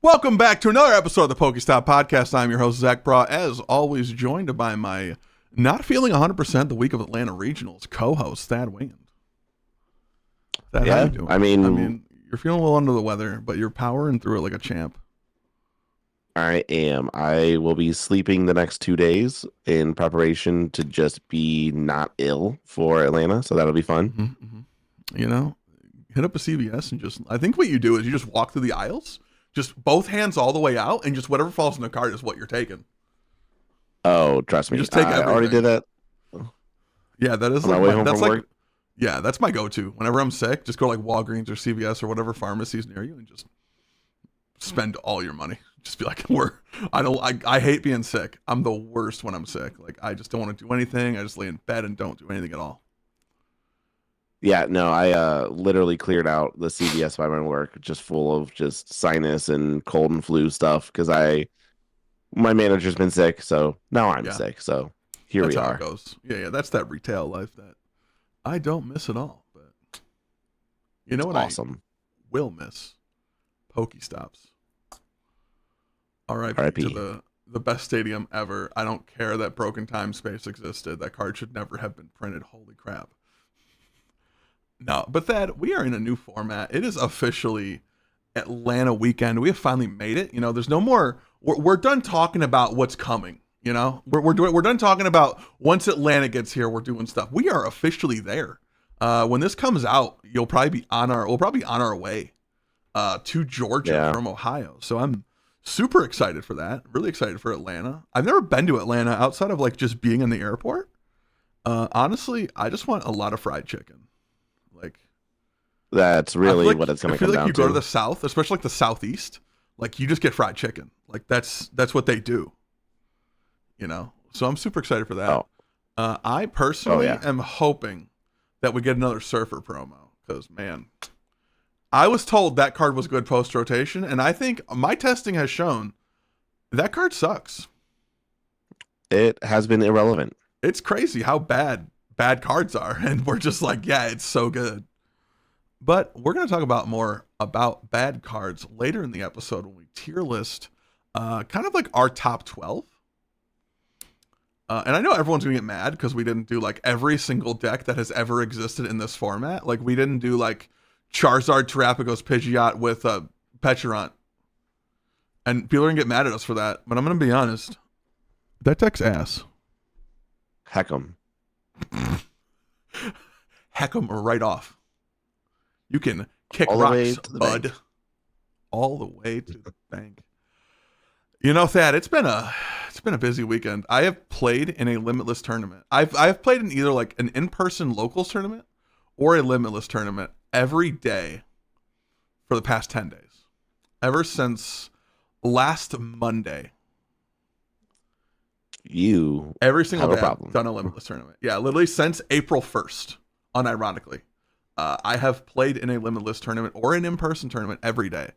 Welcome back to another episode of the PokeStop Podcast. I'm your host, Zach Bra, as always, joined by my not feeling 100% the week of Atlanta Regionals co-host, Thad Wayand. Thad, how you doing? I mean, you're feeling a little under the weather, but you're powering through it like a champ. I am. I will be sleeping the next 2 days in preparation to just be not ill for Atlanta, so that'll be fun. Mm-hmm. You know, hit up a CVS and just, I think what you do is you just walk through the aisles, just both hands all the way out, and just whatever falls in the cart is what you're taking. Oh, trust me. You just take I already did that. Yeah, that is on my way home that's from like work. Yeah, that's my go-to. Whenever I'm sick, just go to like Walgreens or CVS or whatever pharmacies near you and just spend all your money. Just be like, I hate being sick. I'm the worst when I'm sick. Like, I just don't want to do anything. I just lay in bed and don't do anything at all. Yeah, no, I literally cleared out the CVS by my work, just full of just sinus and cold and flu stuff because my manager's been sick, so now I'm sick. So here we are. That's how it goes. Yeah, that's that retail life that I don't miss at all. But you know what? Awesome. I will miss PokeStops. R.I.P. to the best stadium ever. I don't care that Broken Time Space existed. That card should never have been printed. Holy crap. No, but Thad, we are in a new format. It is officially Atlanta weekend. We have finally made it. You know, there's no more. We're done talking about what's coming. You know, we're done talking about once Atlanta gets here, we're doing stuff. We are officially there. When this comes out, we'll probably be on our way to Georgia from Ohio. So I'm super excited for that. Really excited for Atlanta. I've never been to Atlanta outside of like just being in the airport. Honestly, I just want a lot of fried chicken. Like, that's really what it's going to come down to. I feel like you go to the South, especially like the Southeast, like you just get fried chicken. Like that's what they do. You know, so I'm super excited for that. I personally am hoping that we get another Surfer promo because, man, I was told that card was good post rotation, and I think my testing has shown that card sucks. It has been irrelevant. It's crazy how bad cards are, and we're just like, yeah, it's so good. But we're going to talk about more about bad cards later in the episode when we tier list kind of like our top 12. And I know everyone's going to get mad because we didn't do like every single deck that has ever existed in this format. Like we didn't do like Charizard, Terrapagos, Pidgeot with Petulant. And people are going to get mad at us for that. But I'm going to be honest. That deck's ass. Heck 'em. Heck 'em or right off. You can kick all rocks, bud. Bank. All the way to the bank. You know, Thad, it's been a busy weekend. I have played in a limitless tournament. I've played in either like an in-person locals tournament or a limitless tournament every day for the past 10 days. Ever since last Monday. Every single day I've done a limitless tournament. Yeah, literally since April 1st, unironically. I have played in a limitless tournament or an in-person tournament every day.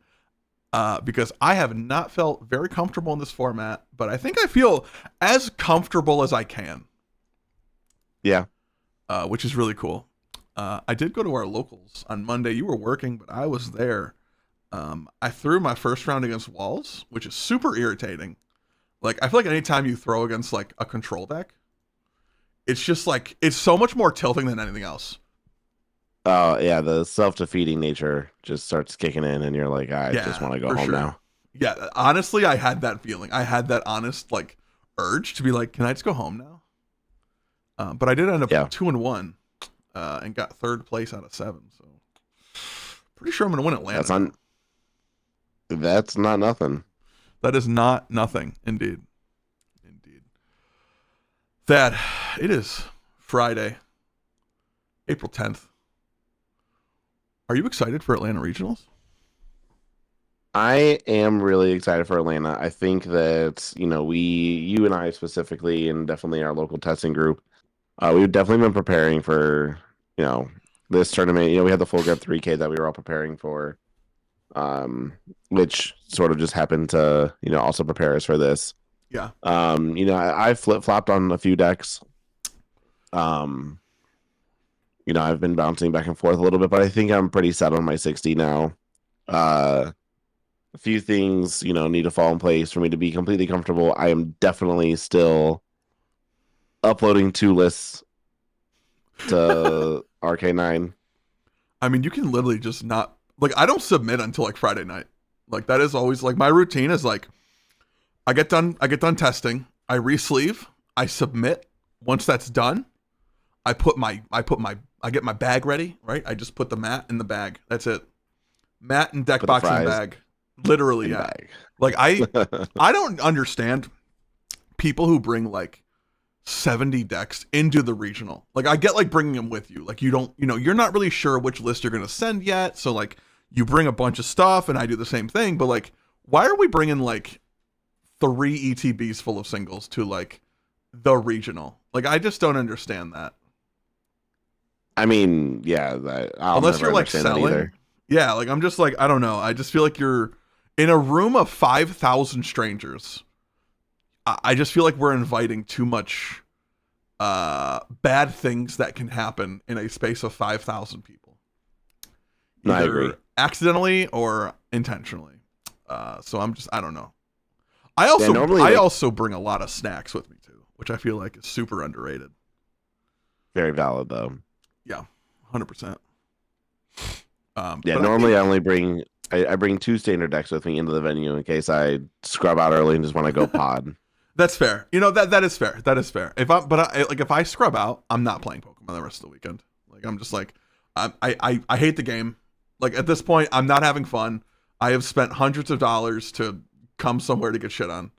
Because I have not felt very comfortable in this format, but I think I feel as comfortable as I can. Yeah. Which is really cool. I did go to our locals on Monday. You were working, but I was there. I threw my first round against Walls, which is super irritating. Like, I feel like anytime you throw against like a control deck, it's just like, it's so much more tilting than anything else. Oh, yeah, the self-defeating nature just starts kicking in, and you're like, I just want to go home now. Yeah, honestly, I had that feeling. I had that honest, like, urge to be like, can I just go home now? But I did end up 2-1 and got third place out of 7. So, pretty sure I'm going to win Atlanta. That's not nothing. That is not nothing, indeed. That, it is Friday, April 10th. Are you excited for Atlanta Regionals? I am really excited for Atlanta. I think that, you and I specifically, and definitely our local testing group, we've definitely been preparing for, this tournament. We had the full grab 3K that we were all preparing for, which sort of just happened to, also prepare us for this. Yeah. I flip-flopped on a few decks. I've been bouncing back and forth a little bit, but I think I'm pretty set on my 60 now. A few things, need to fall in place for me to be completely comfortable. I am definitely still uploading 2 lists to RK9. I mean, you can literally just not like I don't submit until like Friday night. Like that is always like my routine is like I get done testing, I resleeve, I submit. Once that's done, I get my bag ready, right? I just put the mat in the bag. That's it. Mat and deck Put the box in fries bag. Literally, in yeah. bag. Like I don't understand people who bring like 70 decks into the regional. Like I get like bringing them with you. Like you don't, you're not really sure which list you're going to send yet. So like you bring a bunch of stuff and I do the same thing. But like, why are we bringing like 3 ETBs full of singles to like the regional? Like I just don't understand that. I mean, yeah, I'll Unless never you're like understand that selling. either. Yeah, like I'm just like, I don't know. I just feel like you're in a room of 5,000 strangers. I just feel like we're inviting too much bad things that can happen in a space of 5,000 people. No, I Either agree. accidentally or intentionally. So I don't know. Normally, I like, also bring a lot of snacks with me too, which I feel like is super underrated. very valid though. Yeah, 100%. Yeah, But normally I only bring I bring 2 standard decks with me into the venue in case I scrub out early and just want to go pod. that's fair. That is fair. That is fair. If I scrub out, I'm not playing Pokemon the rest of the weekend. Like I'm just like I hate the game. Like at this point, I'm not having fun. I have spent hundreds of dollars to come somewhere to get shit on.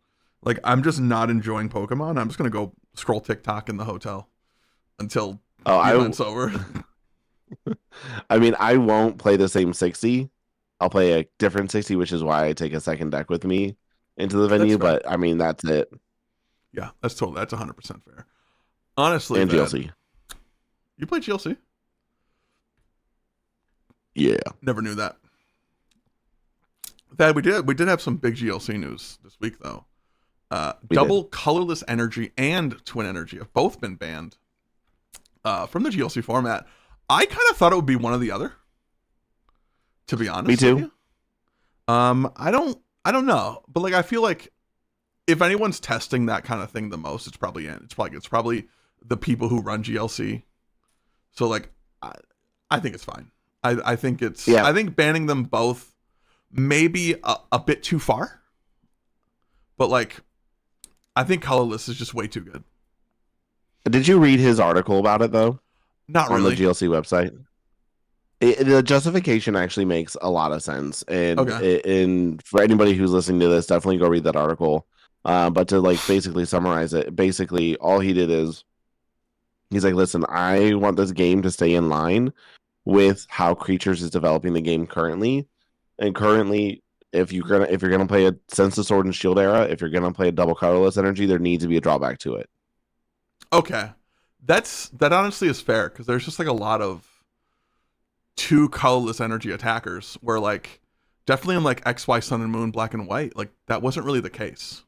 Like I'm just not enjoying Pokemon. I'm just gonna go scroll TikTok in the hotel until Oh, the event's over. I mean, I won't play the same 60. I'll play a different 60, which is why I take a second deck with me into the venue. That's fair. But I mean, that's it. Yeah, that's 100% fair. Honestly, And Thad, GLC. you play GLC? Yeah. Never knew that. Thad, we did have some big GLC news this week though. We Double colorless energy and twin energy have both been banned from the GLC format. I kind of thought it would be one or the other. To be honest, Me too. with you. I don't know, but like I feel like if anyone's testing that kind of thing the most, it's probably the people who run GLC. So like, I think it's fine. I think it's Yeah. I think banning them both maybe a bit too far, but like I think colorless is just way too good. Did you read his article about it though? Not On really. the GLC website. The justification actually makes a lot of sense, and Okay. and for anybody who's listening to this, definitely go read that article. But to like basically summarize it, basically all he did is he's like, listen, I want this game to stay in line with how Creatures is developing the game currently, and currently. If you're gonna play a Sense of Sword and Shield era, if you're gonna play a double colorless energy, there needs to be a drawback to it. Okay. That honestly is fair because there's just like a lot of 2 colorless energy attackers where like definitely in like XY Sun and Moon Black and White, like that wasn't really the case.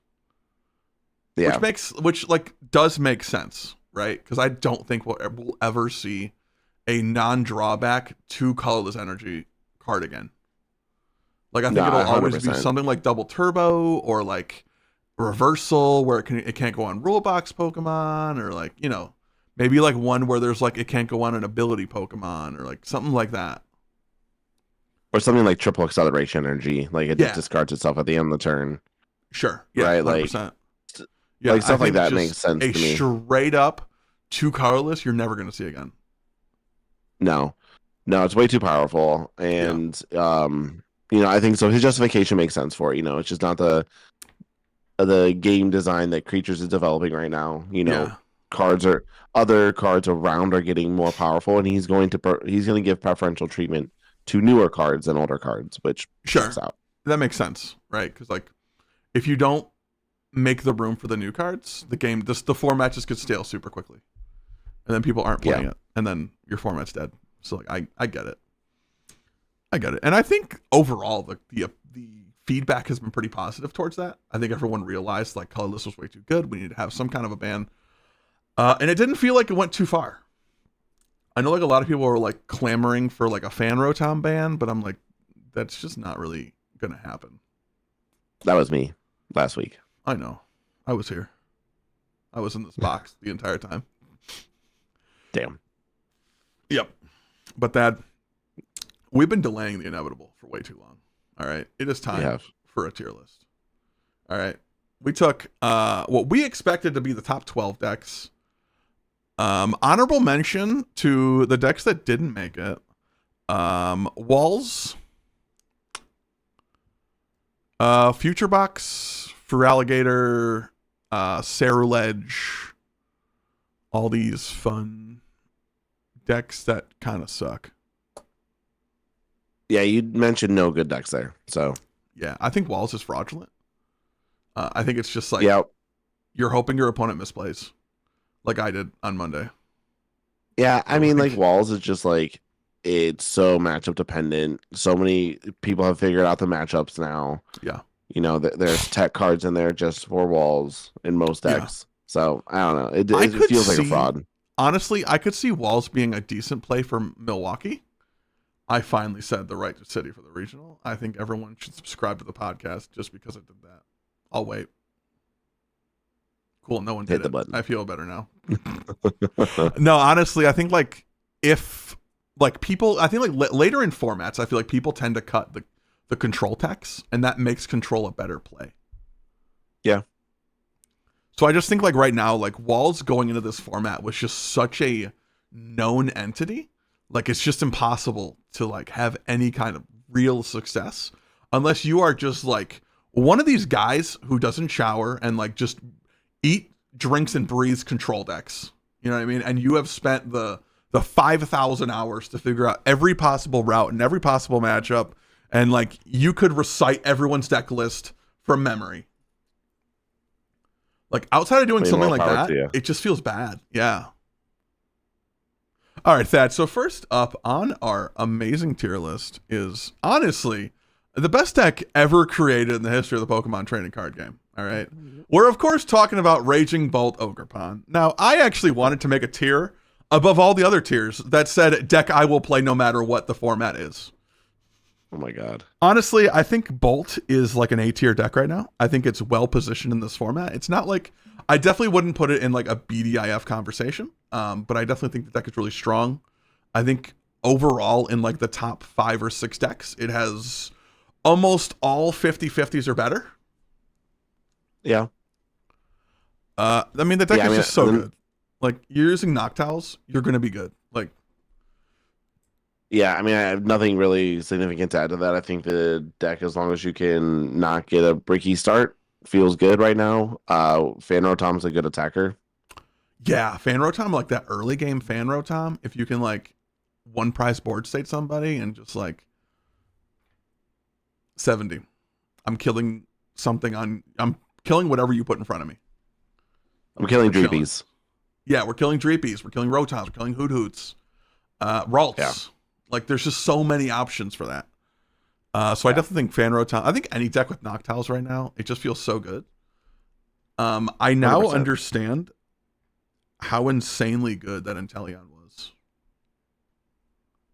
Yeah, Which like does make sense, right? Because I don't think we'll ever see a non-drawback 2 colorless energy card again. Like I think no, it'll always be 100%. something like double turbo or like reversal where it can't go on rule box Pokemon or like, maybe like one where there's like it can't go on an ability Pokemon or like something like that. Or something like triple acceleration energy, like it just Yeah, discards itself at the end of the turn, sure. Yeah, right? 100%. Yeah, Like I stuff like think that just makes sense a to me. straight up 2 colorless you're never going to see again. No, it's way too powerful, Yeah. and I think so. His justification makes sense for it. It's just not the game design that Creatures is developing right now. Yeah. Other cards around are getting more powerful, and he's going to give preferential treatment to newer cards than older cards, which checks Sure. out. That makes sense, right? Cuz like if you don't make the room for the new cards, the format just gets stale super quickly. And then people aren't playing it, and then your format's dead. So like I get it. I get it. And I think overall the feedback has been pretty positive towards that. I think everyone realized like colorless was way too good. We need to have some kind of a ban. And it didn't feel like it went too far. I know like a lot of people were like clamoring for like a fan Rotom ban, but I'm like, that's just not really gonna happen. That was me last week. I know. I was here. I was in this box the entire time. Damn. Yep. But that we've been delaying the inevitable for way too long. All right. It is time for a tier list. All right. We took what we expected to be the top 12 decks. Honorable mention to the decks that didn't make it. Walls, Future Box, Feraligatr, Ceruledge, all these fun decks that kind of suck. Yeah, you mentioned no good decks there. So yeah, I think Walls is fraudulent. I think it's just like you're hoping your opponent misplays, like I did on Monday. Yeah, I mean, like Walls is just like it's so matchup dependent. So many people have figured out the matchups now. Yeah, you know, there's tech cards in there just for Walls in most decks. Yeah. So I don't know. It feels like a fraud. Honestly, I could see Walls being a decent play for Milwaukee. I finally said the right city for the regional. I think everyone should subscribe to the podcast just because I did that. I'll wait. Cool, no one did Hit the button. I feel better now. No, honestly, I think like if like people, I think like later in formats, I feel like people tend to cut the control text, and that makes control a better play. Yeah. So I just think like right now, like Walls going into this format was just such a known entity. Like it's just impossible to like have any kind of real success unless you are just like one of these guys who doesn't shower and like just eat, drinks, and breathes control decks. You know what I mean? And you have spent the 5,000 hours to figure out every possible route and every possible matchup. And like you could recite everyone's deck list from memory. Like outside of doing something like that, it just feels bad. Yeah. All right, Thad. So first up on our amazing tier list is honestly the best deck ever created in the history of the Pokemon trading card game. All right. We're, of course, talking about Raging Bolt Ogerpon. Now, I actually wanted to make a tier above all the other tiers that said deck I will play no matter what the format is. Oh, my God. Honestly, I think Bolt is like an A-tier deck right now. I think it's well positioned in this format. It's not like, I definitely wouldn't put it in like a BDIF conversation, but I definitely think the deck is really strong. I think overall in like the top 5 or 6 decks, it has almost all 50-50s or better. Yeah. I mean, the deck is just so good. Like, you're using Noctiles, you're going to be good. Like, yeah, I mean, I have nothing really significant to add to that. I think the deck, as long as you can not get a bricky start, feels good right now. Fan Rotom's a good attacker. Yeah, Fan Rotom, like that early game Fan Rotom, if you can, like, one prize board state somebody and just, like, 70. I'm killing something I'm killing whatever you put in front of me. I'm killing Dreepies. Yeah, we're killing Dreepies. We're killing Rotoms. We're killing Hoot Hoots. Ralts. Yeah. Like, there's just so many options for that. So I definitely think Fan Rotom. I think any deck with Noctiles right now, it just feels so good. I now 100%. Understand how insanely good that Inteleon was.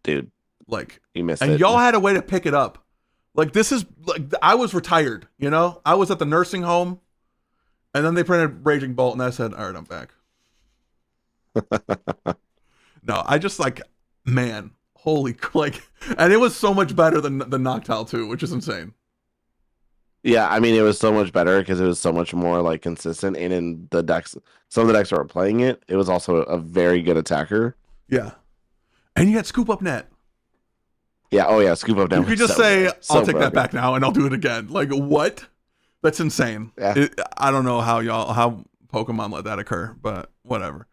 Dude. Like, you missed it. And y'all had a way to pick it up. Like, this is, like, I was retired, you know? I was at the nursing home, and then they printed Raging Bolt, and I said, all right, I'm back. No, I just, like, man, holy, like, and it was so much better than Noctile 2, which is insane. Yeah, I mean, it was so much better because it was so much more, like, consistent, and in the decks, some of the decks that were playing it, it was also a very good attacker. Yeah. And you had Scoop Up Net. Yeah, oh yeah, Scoop Up Net. You could just say, I'll take that back now, and I'll do it again. Like, what? That's insane. Yeah. I don't know how Pokemon let that occur, but whatever.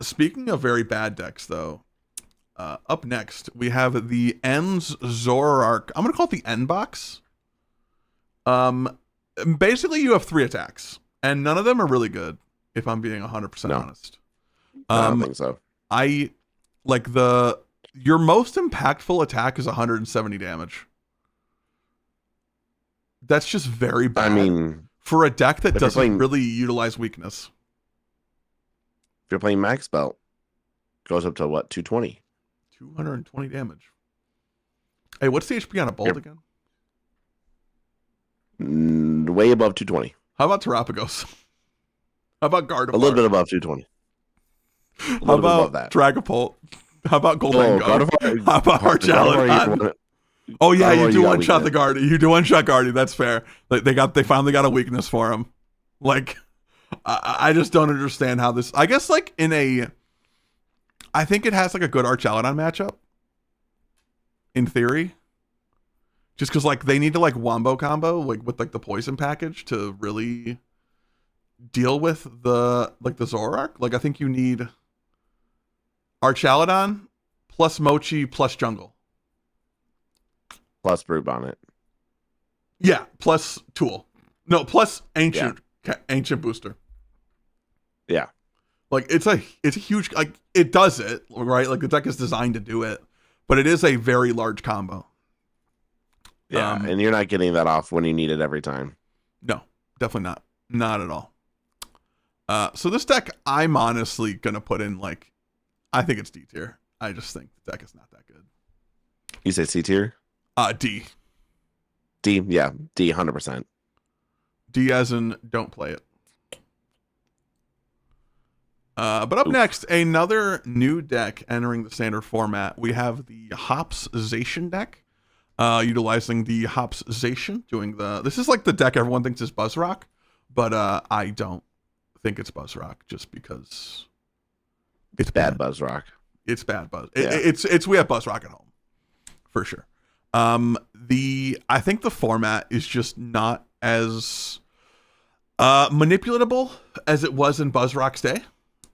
Speaking of very bad decks, though, up next we have the Ends Zoroark. I'm gonna call it the End box. Basically, you have 3 attacks, and none of them are really good. If I'm being 100% honest, I don't think so. I like your most impactful attack is 170 damage. That's just very bad. I mean, for a deck that doesn't really utilize weakness. If you're playing Max Belt, goes up to what, 220? 220 damage. Hey, what's the HP on a Bolt again? Way above 220. How about Terapagos? How about Gardevoir? A little bit above 220. How about Dragapult? How about Goldengo? Gardevoir, How about Archaludon? Oh yeah, you do one shot the Guardy. You do one shot Guardy. That's fair. They finally got a weakness for him. Like, I just don't understand how this. I guess like I think it has like a good Archaludon matchup. In theory, just because like they need to like wombo combo like with like the poison package to really deal with the Zoroark. Like I think you need Archaludon plus Mochi plus Jungle. Plus Brute Bonnet. Yeah, plus Tool. No, plus Ancient Booster. Yeah. Like it's a huge, like it does it, right? Like the deck is designed to do it, but it is a very large combo. Yeah, and you're not getting that off when you need it every time. No, definitely not. Not at all. So this deck, I'm honestly gonna put in like, I think it's D tier. I just think the deck is not that good. You say C tier? D. D, yeah, D, 100%. D as in don't play it. But up next, another new deck entering the standard format. We have the Hopsization deck, utilizing the Hopsization, doing this is like the deck everyone thinks is Buzzrock, but I don't think it's Buzzrock just because it's bad Buzzrock. It's bad Buzz. Yeah. It's we have Buzzrock at home for sure. I think the format is just not as manipulatable as it was in Buzzrock's day.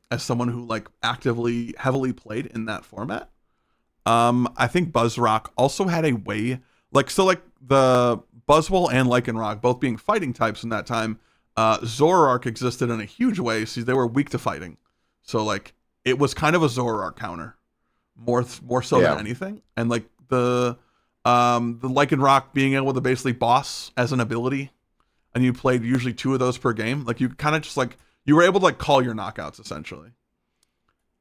As someone who like actively heavily played in that format, I think Buzzrock also had a way like the Buzzwole and Lycanroc both being fighting types in that time. Zoroark existed in a huge way, so they were weak to fighting. So like it was kind of a Zoroark counter, more so than anything. And like the Lycanroc being able to basically boss as an ability, and you played usually 2 of those per game. Like you kind of just like. You were able to like call your knockouts essentially.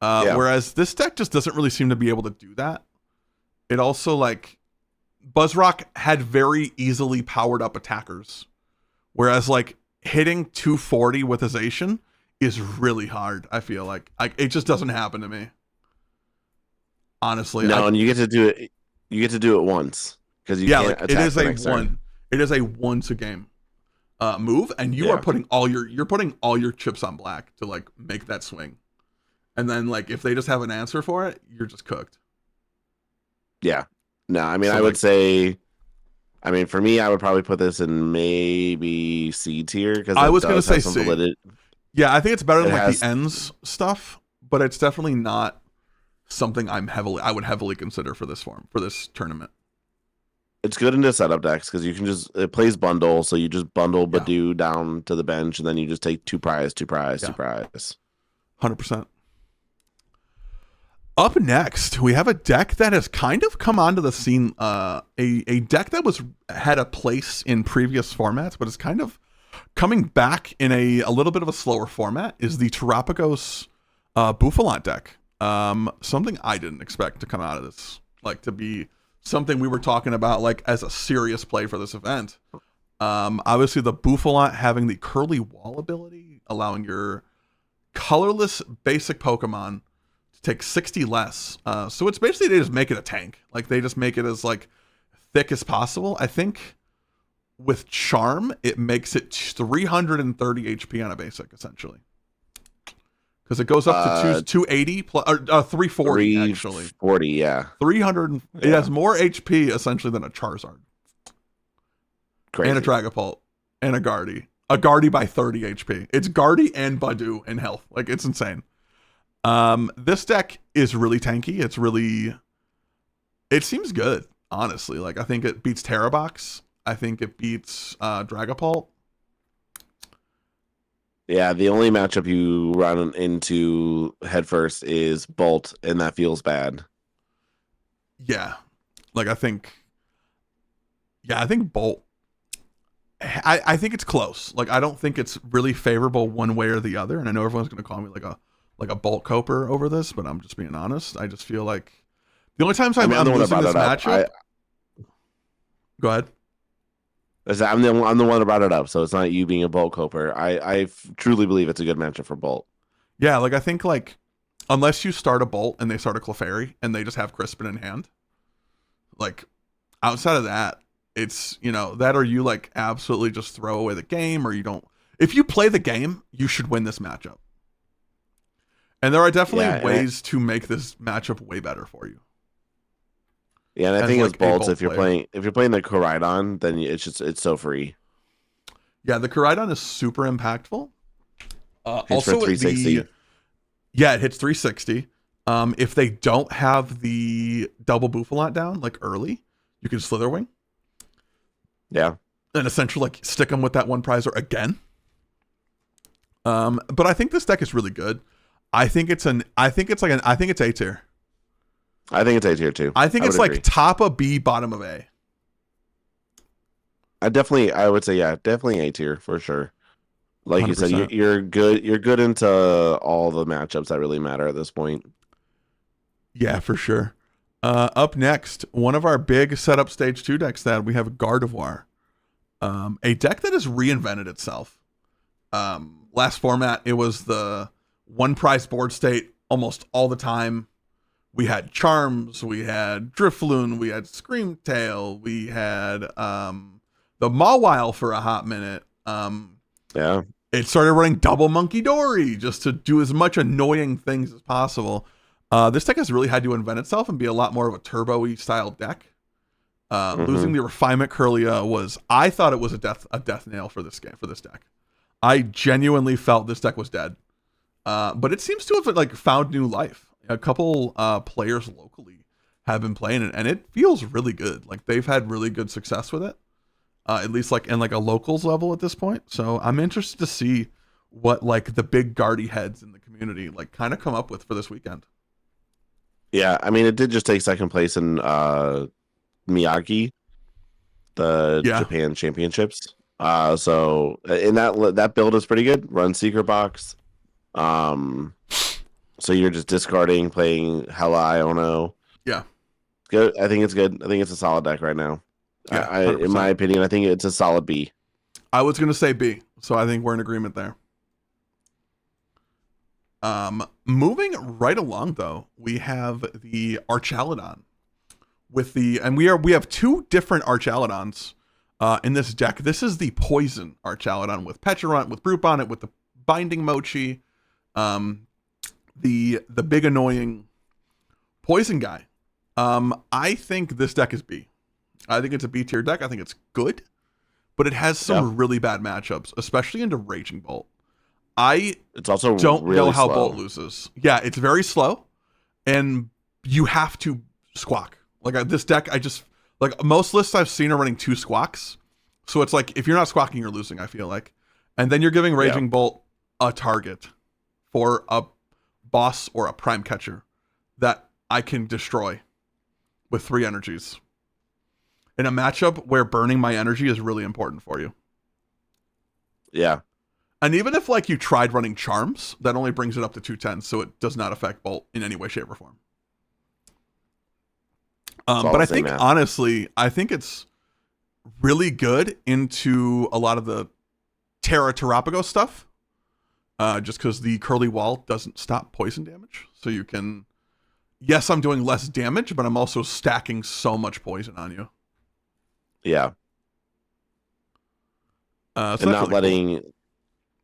Whereas this deck just doesn't really seem to be able to do that. It also like Buzzrock had very easily powered up attackers. Whereas like hitting 240 with Azation is really hard. I feel like it just doesn't happen to me. Honestly. No, and you get to do it. You get to do it once because you can't attack it is the next turn. It is a once a game. Move, and you are putting all your chips on black to like make that swing, and then like if they just have an answer for it, you're just cooked. Yeah, no, I mean I would say, I mean for me, I would probably put this in maybe C tier because I was gonna say C. Validity. Yeah, I think it's better than like the ends stuff, but it's definitely not something I would heavily consider for this tournament. It's good into setup decks because you can it plays bundle, so you just bundle Badoo down to the bench, and then you just take 2 prize. 100%. Up next, we have a deck that has kind of come onto the scene. A deck that had a place in previous formats, but is kind of coming back in a little bit of a slower format. Is the Terapagos Bouffalant deck? Something I didn't expect to come out of this, like to be. Something we were talking about like as a serious play for this event. Obviously the Bouffalant having the Curly Wall ability, allowing your colorless basic Pokemon to take 60 less. So it's basically they just make it a tank. Like they just make it as like thick as possible. I think with Charm, it makes it 330 HP on a basic essentially. Because it goes up to 280 plus, or 340 actually. 340, yeah. 300. It has more HP essentially than a Charizard. Crazy. And a Dragapult. And a Guardy. A Guardy by 30 HP. It's Guardy and Badoo in health. Like, it's insane. This deck is really tanky. It seems good, honestly. Like, I think it beats Terrabox. I think it beats Dragapult. Yeah, the only matchup you run into headfirst is Bolt, and that feels bad. Yeah. Like, I think Bolt. I think it's close. Like, I don't think it's really favorable one way or the other. And I know everyone's going to call me like a Bolt Coper over this, but I'm just being honest. I just feel like the only times I'm losing this matchup. Go ahead. I'm the one that brought it up, so it's not you being a Bolt Coper. I truly believe it's a good matchup for Bolt. Yeah, like I think like unless you start a Bolt and they start a Clefairy and they just have Crispin in hand, like outside of that, it's that or you like absolutely just throw away the game or you don't. If you play the game, you should win this matchup. And there are definitely ways to make this matchup way better for you. Yeah, and I think like Bolts, if you're playing the Koraidon, then it's so free. Yeah, the Koraidon is super impactful. Also, 360. It hits 360. If they don't have the double Bouffalot down like early, you can Slitherwing. Yeah, and essentially like stick them with that one prizer again. But I think this deck is really good. I think it's A tier. I think it's A tier too. I think it's like top of B, bottom of A. I would say definitely A tier for sure. Like 100%. You said, you're good into all the matchups that really matter at this point. Yeah, for sure. Up next, one of our big setup stage 2 decks that we have Gardevoir. A deck that has reinvented itself. Last format, it was the one prize board state almost all the time. We had Charms, we had Drifloon, we had Screamtail, we had the Mawile for a hot minute. Yeah. It started running double Monkey Dory just to do as much annoying things as possible. This deck has really had to invent itself and be a lot more of a turbo-y style deck. Losing the Refinement Curlia I thought it was a death nail for this deck. I genuinely felt this deck was dead. But it seems to have like found new life. A couple players locally have been playing it, and it feels really good. Like they've had really good success with it. At least like in like a locals level at this point. So I'm interested to see what like the big Guardy heads in the community like kind of come up with for this weekend. Yeah, I mean it did just take second place in Miyagi, the Japan Championships. So in that build is pretty good. Run Secret Box. So you're just discarding, playing Hella Iono. Yeah. Good. I think it's good. I think it's a solid deck right now. Yeah, in my opinion, I think it's a solid B. I was going to say B, so I think we're in agreement there. Moving right along, though, we have the Archaludon and we have two different Archaludons in this deck. This is the Poison Archaludon with Pecharunt, with Brute Bonnet, with the Binding Mochi, the big annoying Poison guy. I think this deck is B. I think it's a B tier deck. I think it's good, but it has some really bad matchups, especially into Raging Bolt. It's also don't really know how slow. Bolt loses. Yeah, it's very slow, and you have to squawk. Like this deck, like most lists I've seen are running 2 squawks. So it's like if you're not squawking, you're losing, I feel like. And then you're giving Raging Bolt a target for a boss or a prime catcher that I can destroy with 3 energies. In a matchup where burning my energy is really important for you. Yeah. And even if like you tried running Charms, that only brings it up to 210, so it does not affect Bolt in any way, shape, or form. But I think, honestly, I think it's really good into a lot of the Terra Terrapago stuff. Just because the Curly Wall doesn't stop poison damage. So you can... Yes, I'm doing less damage, but I'm also stacking so much poison on you. Yeah. So and not letting... Cool.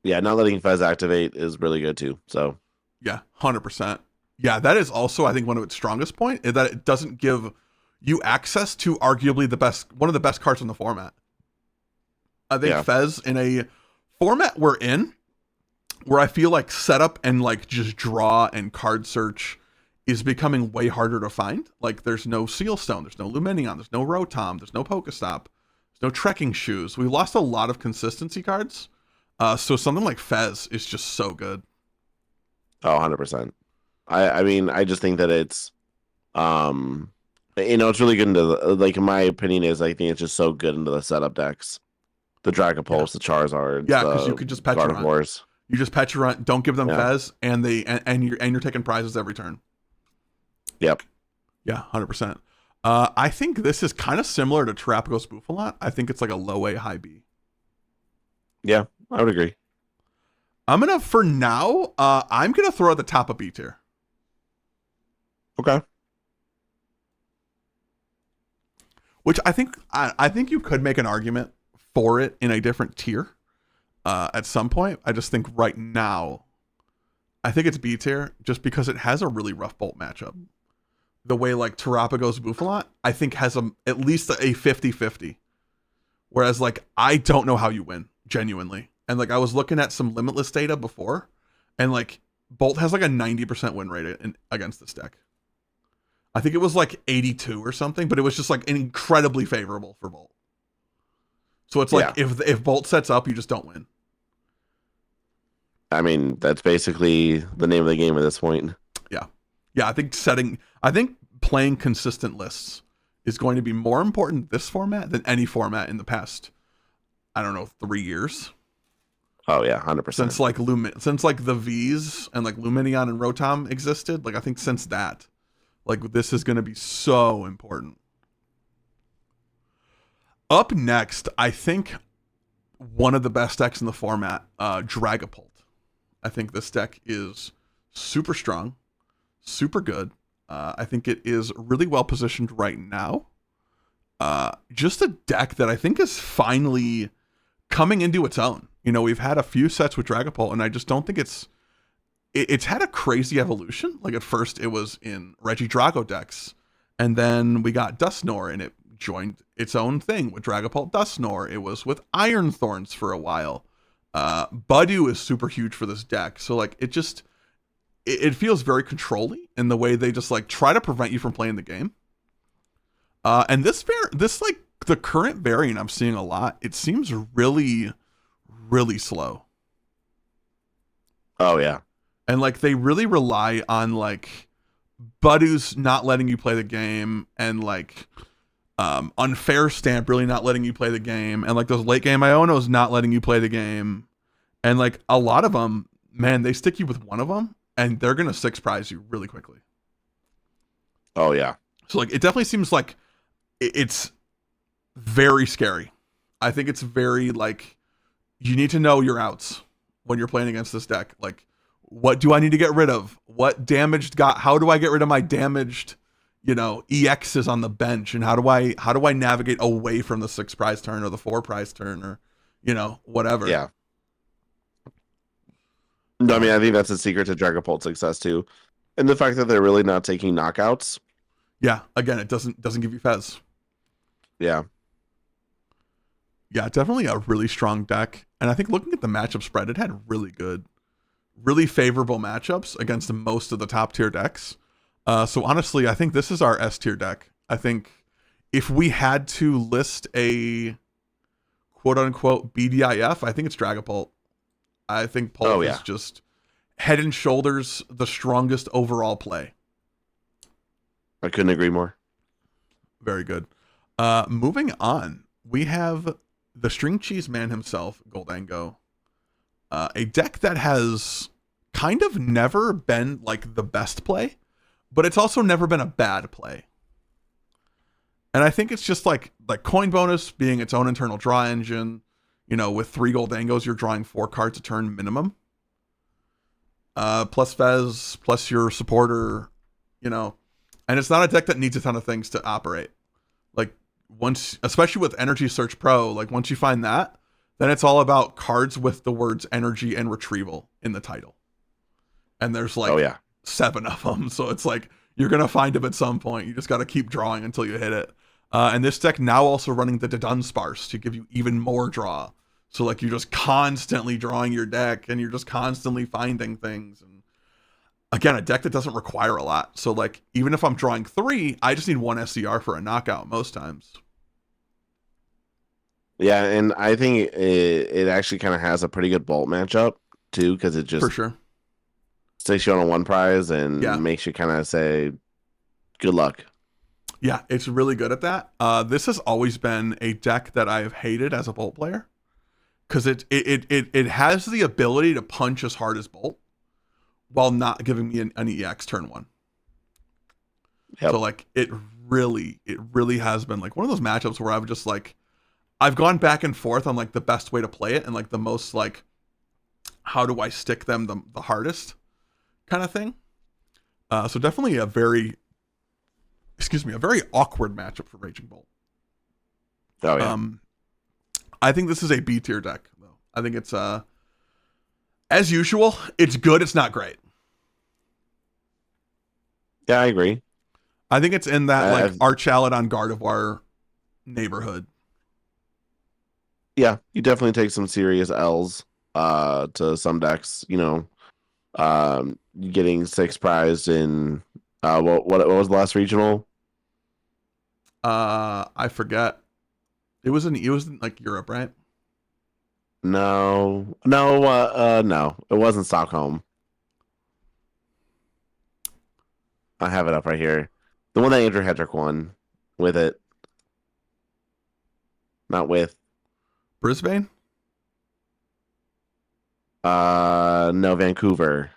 Yeah, not letting Fez activate is really good too. So yeah, 100%. Yeah, that is also, I think, one of its strongest points, is that it doesn't give you access to arguably one of the best cards in the format. I think Fez, in a format we're in, where I feel like setup and like just draw and card search is becoming way harder to find. Like there's no Sealstone, there's no Luminion, there's no Rotom, there's no PokeStop, there's no Trekking Shoes. We lost a lot of consistency cards. So something like Fez is just so good. Oh, 100%. I mean, I just think that it's, it's really good into, like, in my opinion is, I think it's just so good into the setup decks. The Dragapulse, the Charizard. Yeah, because you could just Pecharunt. You just Pecharunt, don't give them Fez, and you're taking prizes every turn. Yep. Yeah, 100%. I think this is kind of similar to Terrapagos Bouffalot. I think it's like a low A, high B. Yeah, I would agree. For now, I'm gonna throw at the top of B tier. Okay. Which I think you could make an argument for it in a different tier at some point. I just think right now, I think it's B tier just because it has a really rough Bolt matchup. The way like Terrapagos Bouffalot, I think has at least a 50-50. Whereas like, I don't know how you win, genuinely. And like, I was looking at some Limitless data before, and like, Bolt has like a 90% win rate against this deck. I think it was like 82 or something, but it was just like incredibly favorable for Bolt. So it's like, if Bolt sets up, you just don't win. I mean, that's basically the name of the game at this point. Yeah, I think playing consistent lists is going to be more important this format than any format in the past, I don't know, 3 years. Oh yeah, 100%. Since like the V's and like Luminion and Rotom existed, like I think since that, like this is going to be so important. Up next, I think one of the best decks in the format, Dragapult. I think this deck is super strong, super good. I think it is really well positioned right now. Just a deck that I think is finally coming into its own. You know, we've had a few sets with Dragapult, and I just don't think it's had a crazy evolution. Like at first it was in Regidrago decks, and then we got Dusknoir, and it joined its own thing with Dragapult Dusknoir. It was with Iron Thorns for a while. Budew is super huge for this deck. So like it feels very controlling in the way they just like try to prevent you from playing the game. And this like the current variant I'm seeing a lot, it seems really, really slow. Oh yeah. And like they really rely on like Budew's not letting you play the game, and like Unfair Stamp really not letting you play the game, and like those late game Ionos not letting you play the game. And like a lot of them, man, they stick you with one of them and they're going to six prize you really quickly. Oh yeah. So like it definitely seems like it's very scary. I think it's very like, you need to know your outs when you're playing against this deck. Like, what do I need to get rid of? What damaged how do I get rid of my damaged, EXs on the bench? And how do I navigate away from the 6 prize turn or the 4 prize turn or, whatever. Yeah. No, I mean, I think that's a secret to Dragapult's success too. And the fact that they're really not taking knockouts. Yeah. Again, it doesn't give you Fez. Yeah. Yeah, definitely a really strong deck. And I think looking at the matchup spread, it had really favorable matchups against most of the top tier decks. So honestly, I think this is our S tier deck. I think if we had to list a quote unquote BDIF, I think it's Dragapult. I think Pult is just head and shoulders the strongest overall play. I couldn't agree more. Very good. Moving on, we have the String Cheese Man himself, Goldango. A deck that has kind of never been like the best play, but it's also never been a bad play. And I think it's just like coin bonus being its own internal draw engine. With 3 Goldangos, you're drawing 4 cards a turn minimum. Plus Fez, plus your supporter, and it's not a deck that needs a ton of things to operate. Like once, especially with Energy Search Pro, like once you find that, then it's all about cards with the words energy and retrieval in the title. And there's like 7 of them. So it's like, you're going to find them at some point. You just got to keep drawing until you hit it. And this deck now also running the Dunsparce to give you even more draw. So like you're just constantly drawing your deck and you're just constantly finding things. And again, a deck that doesn't require a lot. So like, even if I'm drawing 3, I just need 1 SCR for a knockout most times. Yeah, and I think it actually kind of has a pretty good Bolt matchup too, because it just for sure stakes you on a 1 prize and makes you kind of say, good luck. Yeah, it's really good at that. This has always been a deck that I have hated as a Bolt player, because it has the ability to punch as hard as Bolt while not giving me an EX turn 1. Yep. So like it really has been like one of those matchups where I've gone back and forth on like the best way to play it and like the most like how do I stick them the hardest kind of thing. So definitely a very awkward matchup for Raging Bolt. Oh yeah. I think this is a B tier deck though. I think it's as usual, it's good, it's not great. Yeah, I agree. I think it's in that like Archalet on Gardevoir neighborhood. Yeah, you definitely take some serious L's to some decks, getting 6 prized in what was the last regional? I forget. It was in like Europe, right? No, it wasn't Stockholm. I have it up right here. The one that Andrew Hedrick won with it. Not with. Brisbane? No, Vancouver.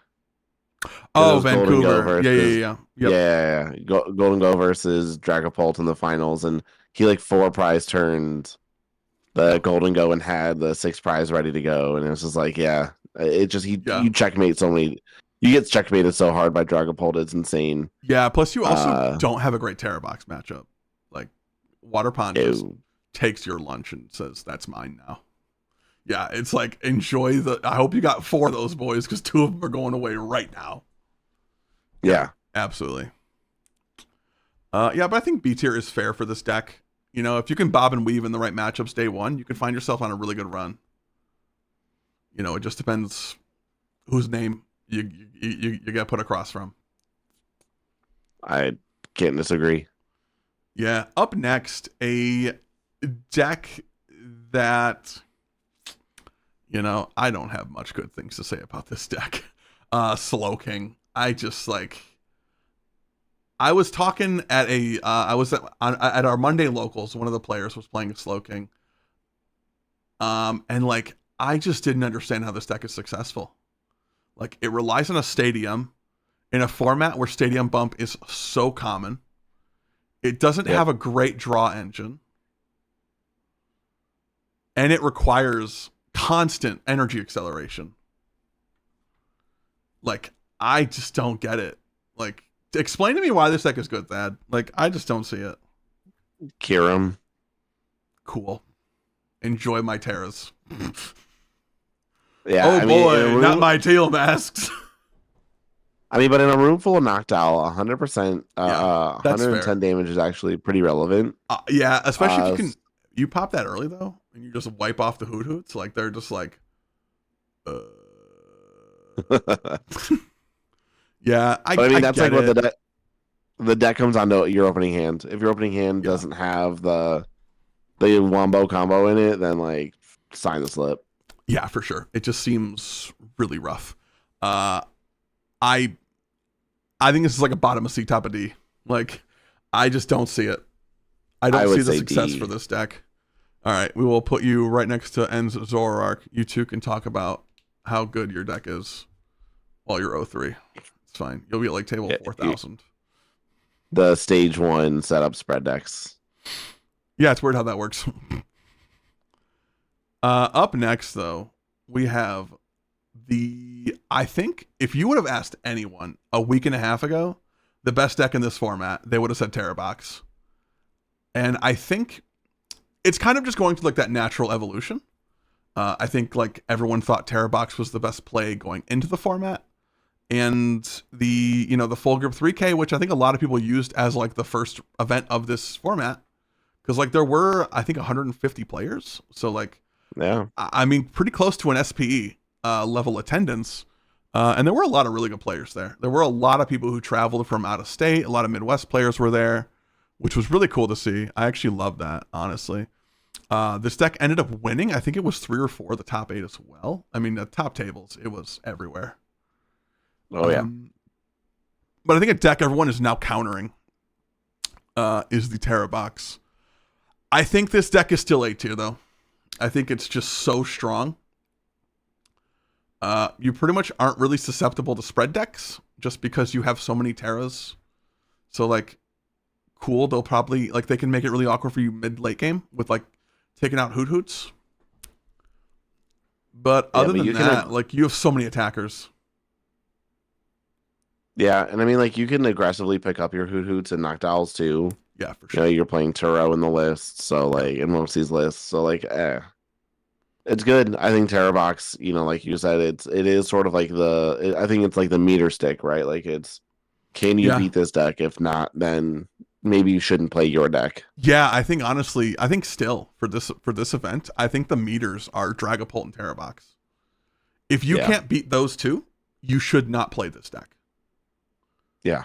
Oh, Vancouver. Yeah. Yep. Yeah. Golden Go versus Dragapult in the finals, and he like 4 prize turned the Golden Go and had the 6 prize ready to go, and it was just like, you checkmate so many. You get checkmated so hard by Dragapult, it's insane. Yeah, plus you also don't have a great Terra Box matchup. Like, Water Pond just takes your lunch and says, that's mine now. Yeah, it's like, I hope you got 4 of those boys, because 2 of them are going away right now. Yeah. Absolutely. But I think B tier is fair for this deck. If you can bob and weave in the right matchups day one, you can find yourself on a really good run. It just depends whose name you get put across from. I can't disagree. Yeah. Up next, a deck that, I don't have much good things to say about this deck. Slow King. I was talking at at our Monday locals. One of the players was playing a Slow King. And like, I just didn't understand how this deck is successful. Like, it relies on a stadium in a format where stadium bump is so common. It doesn't have a great draw engine. And it requires constant energy acceleration. Like, I just don't get it. Like, explain to me why this deck is good, Thad. Like, I just don't see it. Kirim. Cool. Enjoy my Terras. Yeah. Not my tail masks. But in a room full of Noctowl, 100%, 110 fair. damage is actually pretty relevant. Yeah, especially if you pop that early though, and you just wipe off the Hoot Hoots. Like, they're just like, yeah. That's like what the deck comes on to your opening hand. If your opening hand doesn't have the wombo combo in it, then like sign the slip. Yeah, for sure. It just seems really rough. I think this is like a bottom of C, top of D. Like, I just don't see it. I don't see the success for this deck. All right, we will put you right next to En's Zoroark. You two can talk about how good your deck is while you're 0-3. It's fine. You'll be at like table 4,000. The stage 1 setup spread decks. Yeah, it's weird how that works. Up next, though, we have I think if you would have asked anyone a week and a half ago, the best deck in this format, they would have said Terra Box. And I think it's kind of just going through like that natural evolution. I think like everyone thought Terra Box was the best play going into the format. And the full grip 3K, which I think a lot of people used as like the first event of this format. Because like there were, I think, 150 players. So like, yeah, pretty close to an SPE level attendance. And there were a lot of really good players there. There were a lot of people who traveled from out of state. A lot of Midwest players were there, which was really cool to see. I actually loved that, honestly. This deck ended up winning. I think it was 3 or 4 of the top 8 as well. The top tables, it was everywhere. Oh, yeah. But I think a deck everyone is now countering is the Terra Box. I think this deck is still A tier, though. I think it's just so strong. You pretty much aren't really susceptible to spread decks just because you have so many Terras. So, like, cool. They'll probably like they can make it really awkward for you mid late game with like taking out Hoots. But other than that, like you have so many attackers. Yeah, and I mean, like you can aggressively pick up your Hoots and Noctowls too. Yeah, for sure. You're playing Turo in the list, so like in most of these lists, so like, it's good. I think Terrabox, like you said, it is sort of like I think it's like the meter stick, right? Like can you beat this deck? If not, then maybe you shouldn't play your deck. Yeah, I think honestly, still for this event, I think the meters are Dragapult and Terrabox. If you can't beat those two, you should not play this deck. Yeah.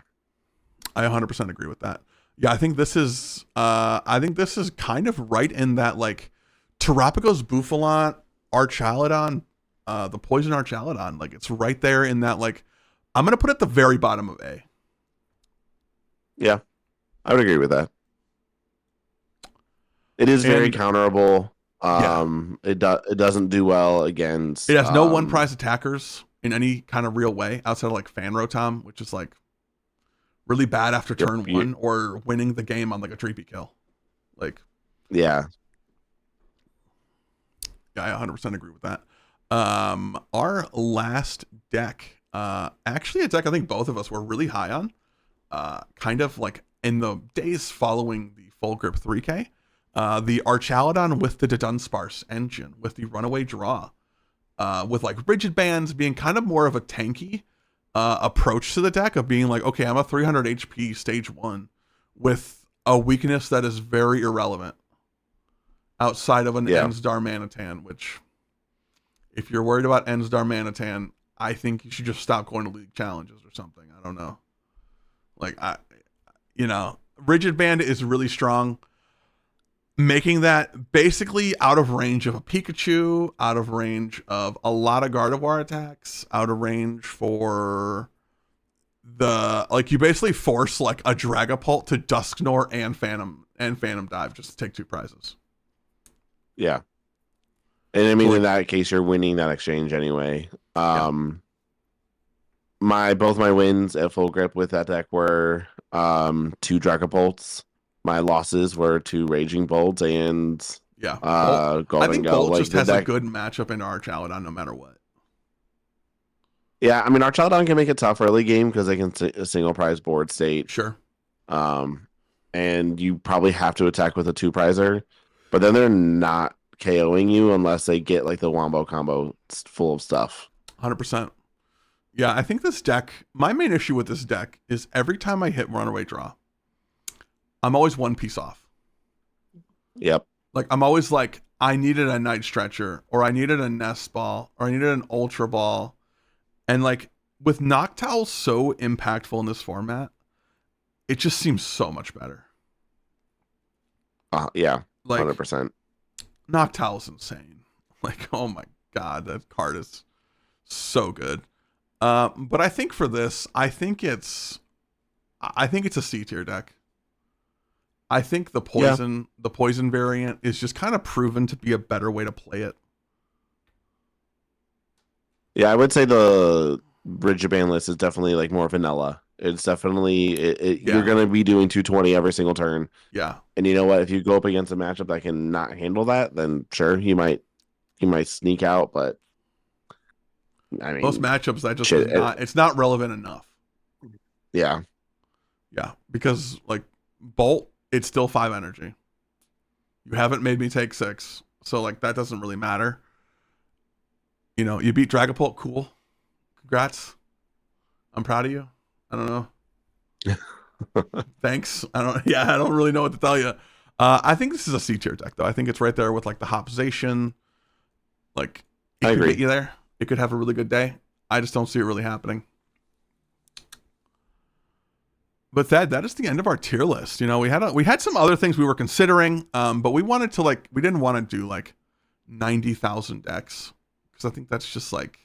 I 100% agree with that. Yeah, I think this is kind of right in that like Terrapico's Bouffalant, Archaladon, the Poison Archaladon, like it's right there in that like I'm gonna put it at the very bottom of A. Yeah, I would agree with that. It is very counterable. It doesn't do well against. It has no one prize attackers in any kind of real way outside of like Fan Rotom, which is like really bad after turn one or winning the game on like a Treepy kill. Like, yeah, I 100% agree with that. Our last deck, actually a deck I think both of us were really high on, kind of like in the days following the Full Grip 3K, the Archaladon with the Dunsparce engine, with the Runaway Draw, with like Rigid Bands being kind of more of a tanky approach to the deck of being like, okay, I'm a 300 HP stage 1 with a weakness that is very irrelevant outside of an Ensdar Manatan, which if you're worried about Ensdar Manatan, I think you should just stop going to league challenges or something. I don't know. Like Rigid Band is really strong. Making that basically out of range of a Pikachu, out of range of a lot of Gardevoir attacks, out of range for you basically force like a Dragapult to Dusknoir and Phantom Dive just to take 2 prizes. Yeah. And I mean, in that case, you're winning that exchange anyway. Both my wins at Full Grip with that deck were 2 Dragapults. My losses were 2 Raging Bolts and Golden I think Go. Bolt just has a good matchup in Archaladon no matter what. Yeah, I mean, Archaladon can make it tough early game because they can single prize board state. Sure. And you probably have to attack with a 2-prizer, but then they're not KOing you unless they get like the Wombo combo full of stuff. 100%. Yeah, I think this deck, my main issue with this deck is every time I hit Runaway Draw, I'm always 1 piece off. Yep. Like, I'm always like, I needed a Night Stretcher, or I needed a Nest Ball, or I needed an Ultra Ball. And like, with Noctowl so impactful in this format, it just seems so much better. Yeah, like 100%. Noctowl is insane. Like, oh my god, that card is so good. But I think for this, I think it's a C tier deck. I think the poison variant is just kind of proven to be a better way to play it. Yeah, I would say the Rigid Band list is definitely like more vanilla. It's definitely you're gonna be doing 220 every single turn. Yeah. And you know what? If you go up against a matchup that can not handle that, then sure, he might sneak out. But I mean, most matchups that just it's not relevant enough. Yeah. Yeah, because like Bolt, it's still 5 energy. You haven't made me take 6, so like that doesn't really matter. You beat Dragapult, cool. Congrats. I'm proud of you. I don't know. Thanks. I don't really know what to tell you. I think this is a C tier deck though. I think it's right there with like the Hopzation. Like it could get you there. It could have a really good day. I just don't see it really happening. But that is the end of our tier list. We had some other things we were considering, but we wanted to we didn't want to do like 90,000 decks because I think that's just like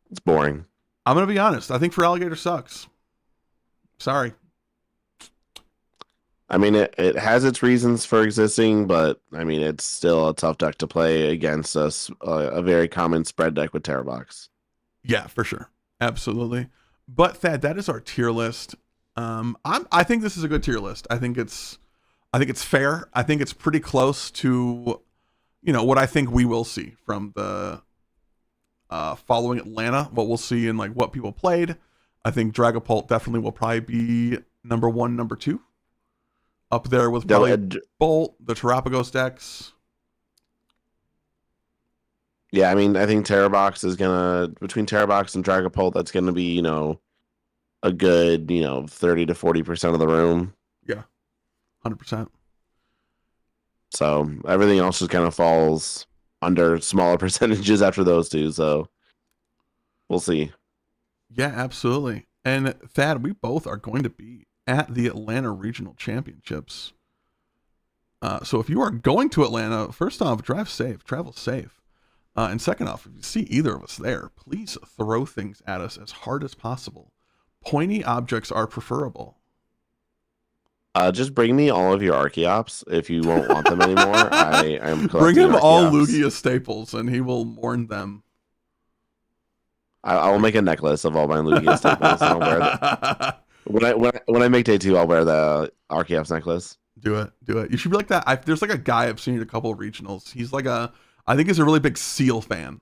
it's boring. I'm gonna be honest. I think Feraligatr sucks. Sorry. I mean, it has its reasons for existing, but I mean, it's still a tough deck to play against a very common spread deck with Terrabox. Yeah, for sure. Absolutely. But Thad, that is our tier list. I think this is a good tier list. I think it's fair. I think it's pretty close to, what I think we will see from the following Atlanta. What we'll see in like what people played. I think Dragapult definitely will probably be number 1, number 2, up there with probably Bolt, the Terrapagos decks. Yeah, I mean, I think Terrabox is between Terrabox and Dragapult, that's gonna be, a good, 30 to 40% of the room. Yeah, 100%. So everything else just kind of falls under smaller percentages after those two. So we'll see. Yeah, absolutely. And Thad, we both are going to be at the Atlanta Regional Championships. So if you are going to Atlanta, first off, drive safe, travel safe. And second off, if you see either of us there, please throw things at us as hard as possible. Pointy objects are preferable. Just bring me all of your Archeops if you won't want them anymore. I am bring him Archeops. all Lugia staples, and he will mourn them. I will make a necklace of all my Lugia staples, and I'll wear that. When I make day 2, I'll wear the Archeops necklace. Do it. You should be like that. There's like a guy I've seen at a couple of regionals. He's like I think he's a really big Seal fan.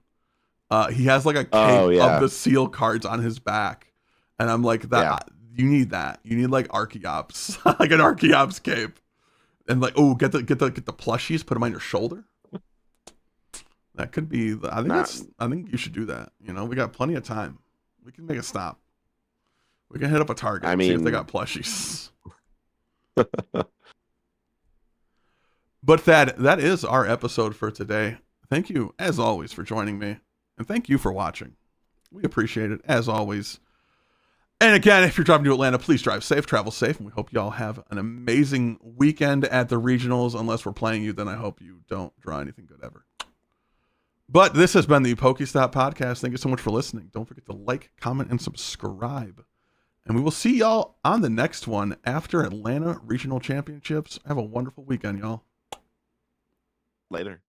He has like a cape of the Seal cards on his back, and I'm like that. Yeah. You need that. You need like Archeops, like an Archeops cape, and like get the plushies, put them on your shoulder. That could be. I think you should do that. We got plenty of time. We can make a stop. We can hit up a Target. See if they got plushies. But that is our episode for today. Thank you, as always, for joining me, and thank you for watching. We appreciate it, as always. And again, if you're driving to Atlanta, please drive safe, travel safe, and we hope you all have an amazing weekend at the regionals. Unless we're playing you, then I hope you don't draw anything good ever. But this has been the PokeStop Podcast. Thank you so much for listening. Don't forget to like, comment, and subscribe. And we will see y'all on the next one after Atlanta Regional Championships. Have a wonderful weekend, y'all. Later.